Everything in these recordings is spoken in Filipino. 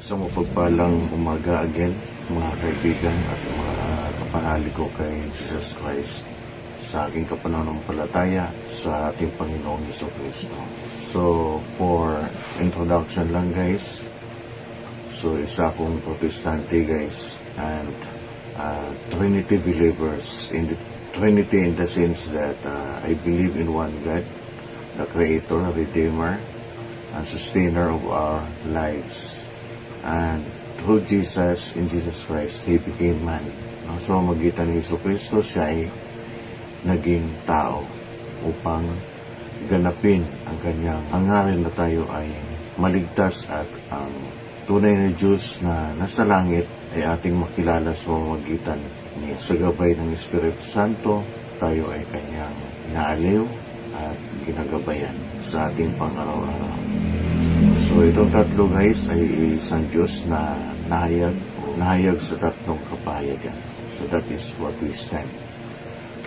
Isang mapagpalang umaga again, mga kaibigan at mga kapanali ko kay Jesus Christ sa aking kapananampalataya sa ating Panginoong Jesucristo. So, for introduction lang guys, so isa akong protestante guys and Trinity believers in the Trinity in the sense that I believe in one God, the Creator, Redeemer, and Sustainer of our lives. And through Jesus, in Jesus Christ, He became man. So, magitan ni Jesucristo, siya ay naging tao upang ganapin ang kanyang hangarin na tayo ay maligtas at ang tunay na Diyos na nasa langit ay ating makilala sa magitan ni sa gabay ng Espiritu Santo. Tayo ay kanyang inaaliw at ginagabayan sa ating pang-araw-araw. So itong tatlo guys ay isang Diyos na nahayag sa tatlong kapahayagan. So that is what we stand.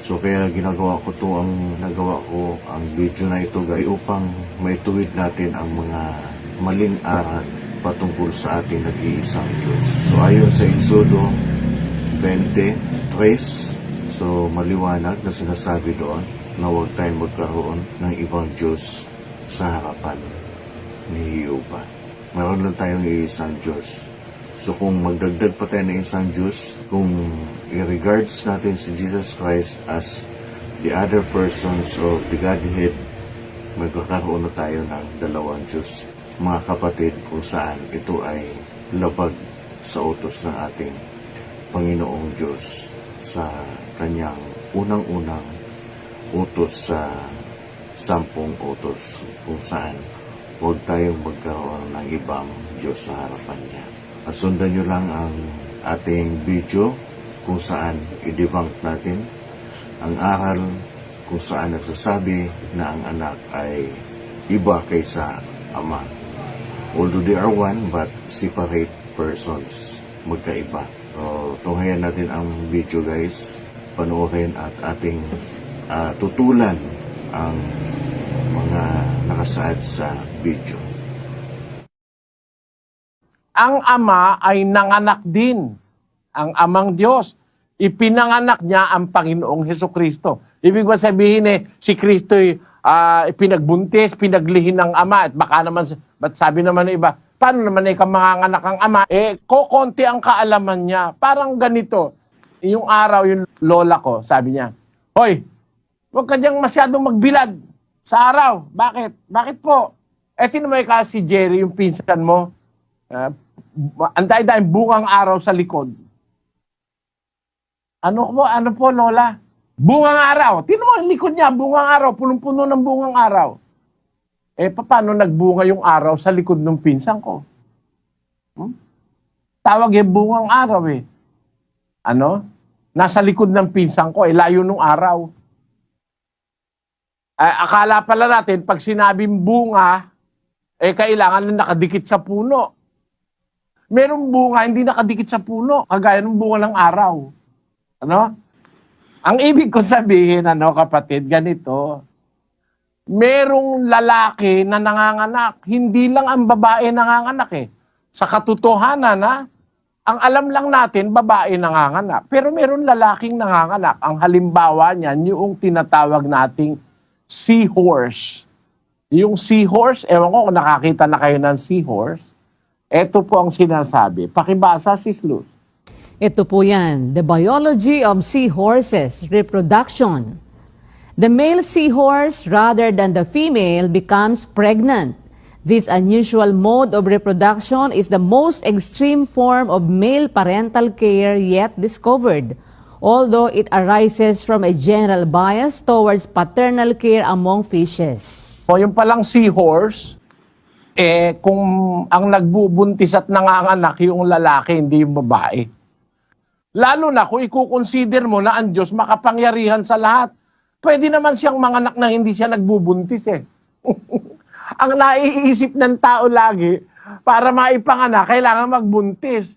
So kaya nagawa ko ang video na ito guys upang maituwid natin ang mga maling aral patungkol sa ating nag-iisang Diyos. So ayon sa Exodo 20:3, so maliwanag na sinasabi doon na huwag tayong magkaroon ng ibang Diyos sa harapan ni Jehovah. Meron lang tayong iisang Diyos. So kung magdagdag pa tayo ng isang Diyos, kung i-regards natin si Jesus Christ as the other persons of the Godhead, magkakaroon na tayo ng dalawang Diyos. Mga kapatid, kung saan ito ay labag sa utos ng ating Panginoong Diyos sa kanyang unang-unang utos sa 10 utos, kung saan huwag tayong magkaroon ng ibang Diyos sa harapan niya. At sundan nyo lang ang ating video kung saan i-debunk natin ang aral kung saan nagsasabi na ang anak ay iba kaysa ama. Although they are one but separate persons, magkaiba. So, tunghayan natin ang video guys, panoorin at ating tutulan ang mga nakasaad sa video. Ang Ama ay nanganak din. Ang Amang Diyos, ipinanganak niya ang Panginoong Hesukristo. Ibig ba sabihin si Kristo ipinagbuntis, pinaglihin ng Ama, at baka naman, ba't sabi naman ng iba, paano naman manganganak ang Ama? Kokonti ang kaalaman niya. Parang ganito, yung araw, yung lola ko, sabi niya, hoy, huwag ka diyang masyadong magbilad sa araw. Bakit? Bakit po? Tinamay ka si Jerry, yung pinsan mo, ang dahil bungang araw sa likod. Ano po, Lola? Bungang araw. Tingnan mo ang likod niya, bungang araw, punong-puno ng bungang araw. Paano nagbunga yung araw sa likod ng pinsan ko? Tawag bungang araw Nasa likod ng pinsan ko, layo nung araw. Akala pala natin, pag sinabing bunga, kailangan na nakadikit sa puno. Merong bunga hindi nakadikit sa puno, kagaya ng bunga ng araw. Ang ibig ko sabihin, kapatid, ganito, merong lalaki na nanganganak, hindi lang ang babae nanganganak Sa katotohanan, ang alam lang natin, babae nanganganak. Pero meron lalaking nanganganak. Ang halimbawa niyan, yung tinatawag nating seahorse. Yung seahorse, ewan ko kung nakakita na kayo ng seahorse, ito po ang sinasabi. Pakibasa, Sis Luz. Ito po yan, The Biology of Seahorses, Reproduction. The male seahorse, rather than the female, becomes pregnant. This unusual mode of reproduction is the most extreme form of male parental care yet discovered, although it arises from a general bias towards paternal care among fishes. So yung palang seahorse, kung ang nagbubuntis at nanganganak yung lalaki, hindi yung babae. Lalo na kung i-consider mo na ang Diyos makapangyarihan sa lahat. Pwede naman siyang manganak na hindi siya nagbubuntis Ang naiisip ng tao lagi, para maipanganak, kailangan magbuntis.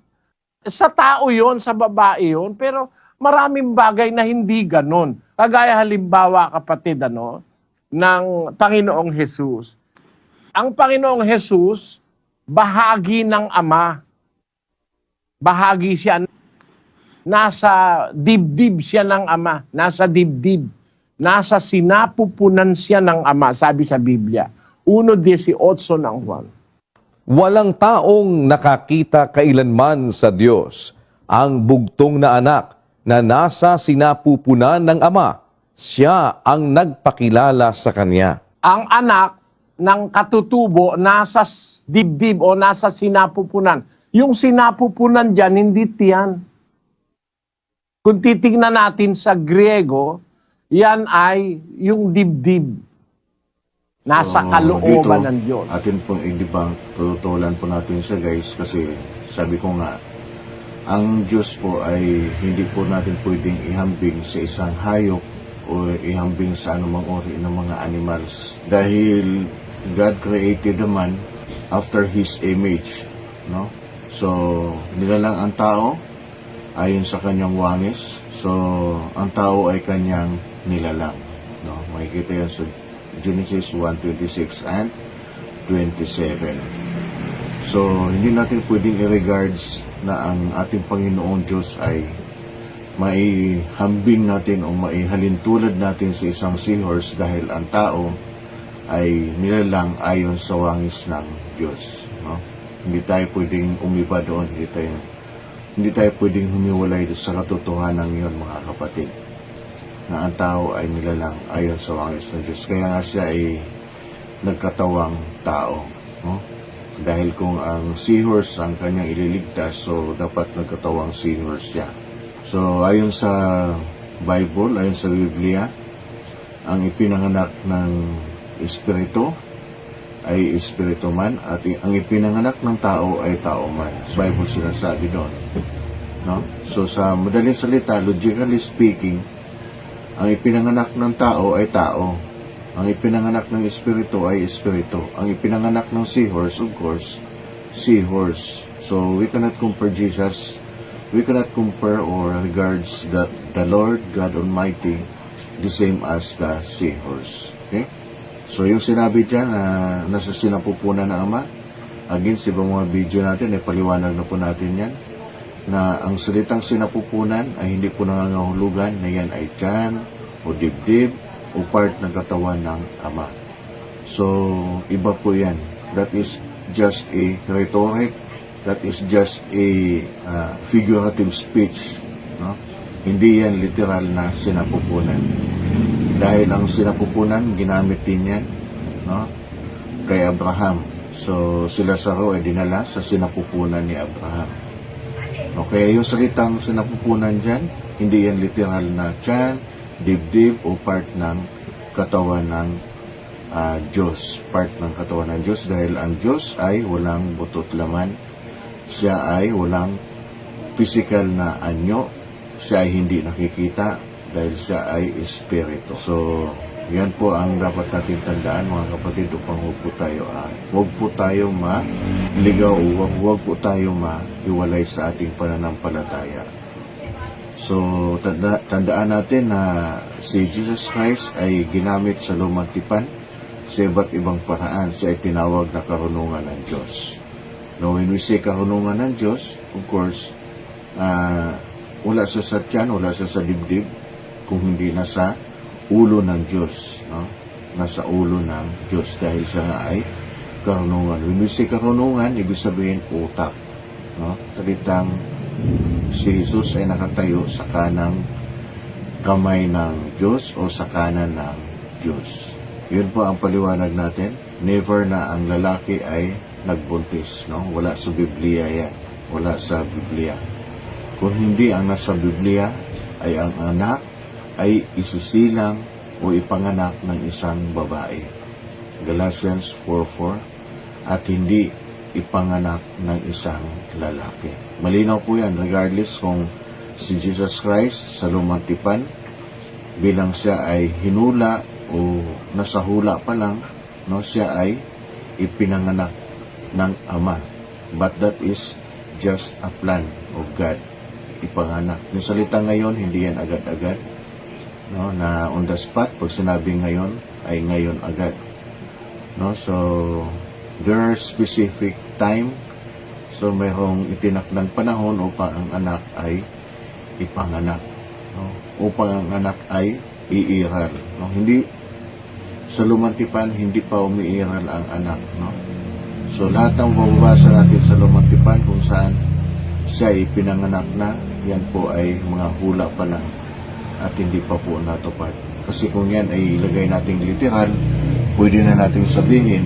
Sa tao yon, sa babae yon, pero maraming bagay na hindi ganon. Kagaya halimbawa, kapatid, ng Panginoong Jesus. Ang Panginoong Jesus, bahagi ng Ama. bahagi siya, nasa dibdib siya ng Ama, nasa dibdib, nasa sinapupunan siya ng Ama, sabi sa Biblia. 1:18 ng Juan. Walang taong nakakita kailanman sa Diyos, ang bugtong na anak na nasa sinapupunan ng Ama. Siya ang nagpakilala sa Kanya. Ang anak ng katutubo nasa dibdib o nasa sinapupunan. Yung sinapupunan dyan, hindi tiyan. Kung titingnan natin sa Griego, yan ay yung dibdib. Nasa So, kalooban dito, ng Diyos. Atin pong i-debunk, tutulan po natin siya guys, kasi sabi ko nga, ang Diyos po ay hindi po natin pwedeng ihambing sa isang hayop o ihambing sa anumang uri ng mga animals. Dahil God created the man after His image. No? So, nilalang ang tao ayon sa kanyang wangis. So, ang tao ay kanyang nilalang. No? Makikita yan sa Genesis 1:26 and 27. So, hindi natin pwedeng i-regards na ang ating Panginoong Diyos ay maihambing natin o maihalintulad natin sa isang seahorse dahil ang tao ay nilalang ayon sa wangis ng Diyos. No? Hindi tayo pwedeng umiba doon. Hindi tayo pwedeng humiwalay sa katotohanan yun, mga kapatid, na ang tao ay nilalang ayon sa wangis ng Diyos. Kaya nga siya ay nagkatawang tao. No? Dahil kung ang seahorse ang kanyang ililigtas, so dapat nagkatawang seahorse siya. So ayon sa Bible, ayon sa Biblia, ang ipinanganak ng Espiritu ay Espiritu man, at ang ipinanganak ng tao ay tao man. Sa Bible sinasabi doon. No? So sa madaling salita, logically speaking, ang ipinanganak ng tao ay tao. Ang ipinanganak ng Espiritu ay Espiritu. Ang ipinanganak ng seahorse, of course, seahorse. So we cannot compare Jesus. We cannot compare or regards the Lord God Almighty the same as the seahorse. Okay? So yung sinabi dyan na nasa sinapupunan ng Ama, again, sa ibang mga video natin, ay paliwanag na po natin yan, na ang salitang sinapupunan ay hindi po nangangahulugan na yan ay tiyan o dibdib o part ng katawan ng Ama. So, iba po yan. That is just a rhetoric. That is just a figurative speech. No? Hindi yan literal na sinapupunan. Dahil ang sinapupunan, ginamit din yan, no? Kay Abraham. So, sila sa ay dinala sa sinapupunan ni Abraham. Okay, yung salitang sinapupunan dyan, hindi yan literal na tiyan, dibdib o part ng katawan ng Diyos. Part ng katawan ng Diyos dahil ang Diyos ay walang butot laman. Siya ay walang physical na anyo. Siya ay hindi nakikita dahil siya ay espiritu. So, yan po ang dapat natin tandaan, mga kapatid, upang huwag po tayo maligaw o huwag po tayo maiwalay sa ating pananampalataya. So, tandaan natin na si Jesus Christ ay ginamit sa lumang tipan sa iba't ibang paraan. Siya ay tinawag na karunungan ng Diyos. Now, when we say karunungan ng Diyos, of course, wala siya sa tiyan, wala siya sa dibdib, kung hindi nasa ulo ng Diyos. No? Nasa ulo ng Diyos dahil siya nga ay karunungan. When we say karunungan, ibig sabihin utak. No? Salitang si Jesus ay nakatayo sa kanang kamay ng Diyos o sa kanan ng Diyos. Yun po ang paliwanag natin. Never na ang lalaki ay nagbuntis. No? Wala sa Biblia yan. Wala sa Biblia. Kung hindi ang nasa Biblia ay ang anak ay isusilang o ipanganak ng isang babae. Galatians 4:4, at hindi ipanganak ng isang lalaki. Malinaw po yan, regardless kung si Jesus Christ sa lumang tipan, bilang siya ay hinula o nasa hula pa lang, no, siya ay ipinanganak ng Ama. But that is just a plan of God. Ipanganak. Yung salita ngayon, hindi yan agad-agad. No, na on the spot, pag sinabi ngayon, ay ngayon agad. No, so, there are specific time, So mayroong itinakdang panahon upang ang anak ay ipanganak. No? Upang ang anak ay iiral. No? Hindi sa lumantipan, hindi pa umiiral ang anak. No? So lahat ng mababasa natin sa lumantipan kung saan siya ay pinanganak na, yan po ay mga hula pa lang at hindi pa po natupad. Kasi kung yan ay ilagay nating literal, pwede na nating sabihin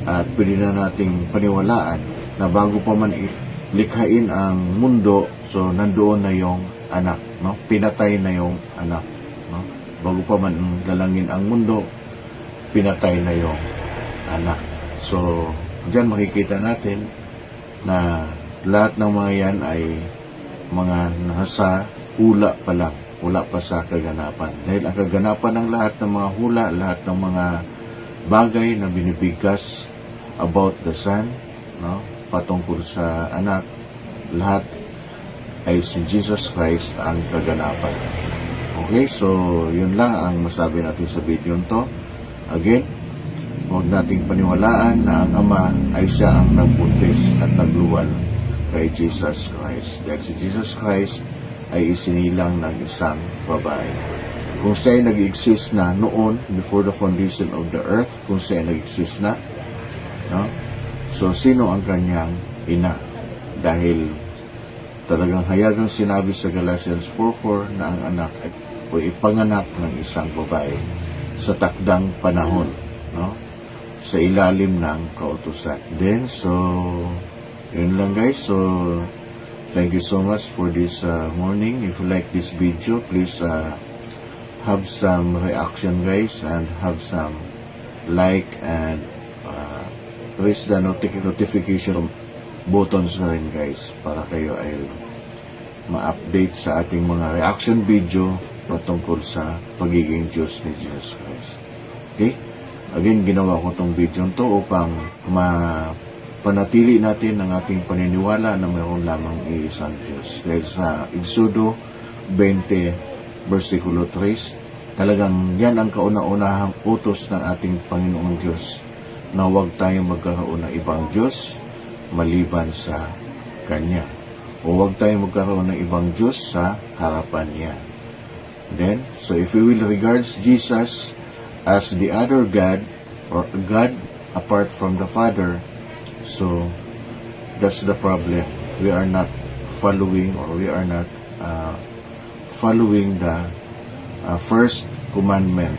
at pwede na nating paniwalaan na bago pa man likhain ang mundo, so nandoon na yung anak, no? Pinatay na yung anak, no? Bago pa man lalangin ang mundo, pinatay na yung anak. So, diyan makikita natin na lahat ng mga yan ay mga nasa hula pa lang, wala pa sa kaganapan. Dahil ang kaganapan ng lahat ng mga hula, lahat ng mga bagay na binibigkas about the Son, no? Patungkol sa anak, lahat ay si Jesus Christ ang kaganapan. Okay, so yun lang ang masabi natin sa video to. Again, huwag nating paniwalaan na ang Ama ay siya ang nagbuntis at nagluwal kay Jesus Christ. Dahil si Jesus Christ ay isinilang ng isang babae. Kung siya ay nag-exist na noon, before the foundation of the earth, kung siya ay nag-exist na, no? So, sino ang kanyang ina? Dahil talagang hayagang sinabi sa Galatians 4:4 na ang anak ay ipanganak ng isang babae sa takdang panahon, no? Sa ilalim ng kautusan. Then, so, yun lang guys. So, thank you so much for this morning. If you like this video, please have some reaction guys and have some like and press the notification buttons na rin guys para kayo ay ma-update sa ating mga reaction video patungkol sa pagiging Diyos ni Jesus Christ. Okay? Again, ginawa ko tong video to upang panatili natin ang ating paniniwala na mayroon lamang iisang Diyos. Dahil sa Exodo 20, versikulo 3, talagang yan ang kauna-unahang utos ng ating Panginoong Diyos na huwag tayong magkaroon ng ibang Diyos maliban sa Kanya. O huwag tayong magkaroon ng ibang Diyos sa harapan niya. Then, so if we will regard Jesus as the other God or God apart from the Father, so that's the problem. We are not following or we are not following the first commandment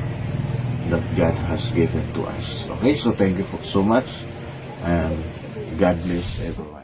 that God has given to us. Okay, so thank you so much and God bless everyone.